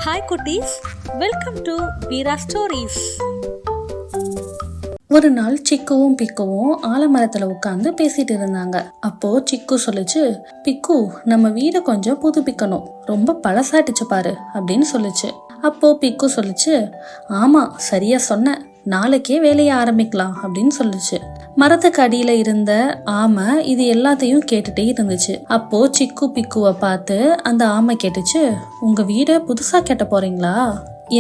Hi குட்டீஸ், welcome to Veera stories. ஒரு நாள் சிக்குவும் பிக்குவும் ஆலமரத்துல உட்காந்து பேசிட்டு இருந்தாங்க. அப்போ சிக்கு சொல்லுச்சு, பிக்கு நம்ம வீடை கொஞ்சம் புதுப்பிக்கணும், ரொம்ப பழசாட்டுச்சு பாரு அப்படின்னு சொல்லுச்சு. அப்போ பிக்கு சொல்லுச்சு, ஆமா சரியா சொன்ன, நாளைக்கே வேலையை ஆரம்பிக்கலாம் அப்படின்னு சொல்லுச்சு. மரத்துக்கு அடியில இருந்த ஆமை இது எல்லாத்தையும் கேட்டுட்டே இருந்துச்சு. அப்போ சிக்கு பிக்குவை பார்த்து அந்த ஆமை கேட்டுச்சு, உங்க வீடை புதுசா கட்ட போறீங்களா,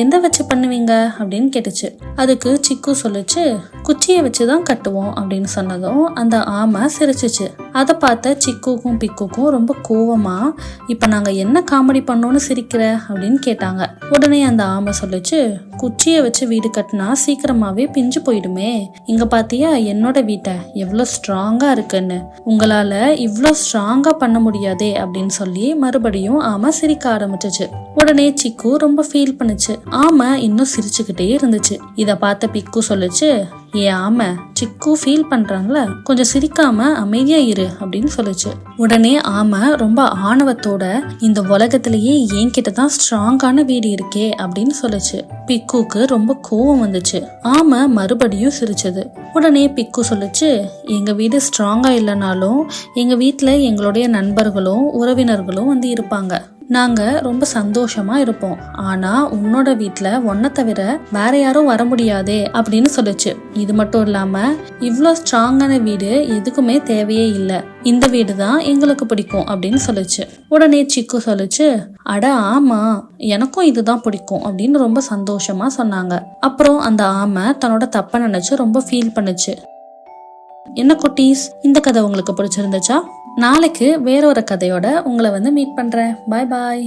எந்த வச்சு பண்ணுவீங்க அப்படின்னு கேட்டுச்சு. அதுக்கு சிக்கு சொல்லுச்சு, குச்சியை வச்சுதான் கட்டுவோம் அப்படின்னு சொன்னதும் அந்த ஆமை சிரிச்சிச்சு. அதை பார்த்த சிக்குக்கும் பிக்குக்கும் ரொம்ப கோவமா, இப்ப நாங்க என்ன காமெடி பண்ணோன்னு சிரிக்கிற அப்படின்னு கேட்டாங்க. உடனே அந்த ஆமை சொல்லுச்சு, குச்சியை வச்சு வீடு கட்டினா சீக்கிரமாவே பிஞ்சு போயிடுமே, இங்க பாத்தியா என்னோட வீட்டை எவ்வளவு ஸ்ட்ராங்கா இருக்குன்னு, உங்களால இவ்வளோ ஸ்ட்ராங்கா பண்ண முடியாதே அப்படின்னு சொல்லி மறுபடியும் ஆமை சிரிக்க ஆரம்பிச்சிச்சு. உடனே சிக்கு ரொம்ப ஃபீல் பண்ணுச்சு. ஆமை இன்னும் சிரிச்சுக்கிட்டே இருந்துச்சு. இத பார்த்த பிக்கு சொல்லுச்சு, ஏ ஆமை, சிக்கு ஃபீல் பண்றாங்களா, கொஞ்சம் சிரிக்காம அமைதியா இரு அப்படின்னு சொல்லுச்சு. உடனே ஆமை ரொம்ப ஆணவத்தோட, இந்த உலகத்திலேயே என்கிட்ட தான் ஸ்ட்ராங்கான வீடு இருக்கே அப்படின்னு சொல்லுச்சு. பிக்குக்கு ரொம்ப கோவம் வந்துச்சு. ஆமை மறுபடியும் சிரிச்சது. உடனே பிக்கு சொல்லுச்சு, எங்க வீடு ஸ்ட்ராங்கா இல்லைனாலும் எங்க வீட்டுல எங்களுடைய நண்பர்களும் உறவினர்களும் வந்து இருப்பாங்க, நாங்க ரொம்ப சந்தோஷமா இருப்போம். ஆனா உன்னோட வீட்டுல ஒன்ன தவிர வேற யாரும் வர முடியாதே அப்படின்னு சொல்லுச்சு. இது மட்டும் இல்லாம இவ்வளோ ஸ்ட்ராங்கான வீடு எதுக்குமே தேவையே இல்லை, இந்த வீடு தான் எங்களுக்கு பிடிக்கும் அப்படின்னு சொல்லுச்சு. உடனே சிக்கு சொல்லுச்சு, அட ஆமா, எனக்கும் இதுதான் பிடிக்கும் அப்படின்னு ரொம்ப சந்தோஷமா சொன்னாங்க. அப்புறம் அந்த ஆமை தன்னோட தப்ப நினைச்சு ரொம்ப ஃபீல் பண்ணுச்சு. என்ன குட்டீஸ், இந்த கதை உங்களுக்கு பிடிச்சிருந்துச்சா? நாளைக்கு வேற ஒரு கதையோட உங்களை மீட் பண்றேன். பாய் பாய்.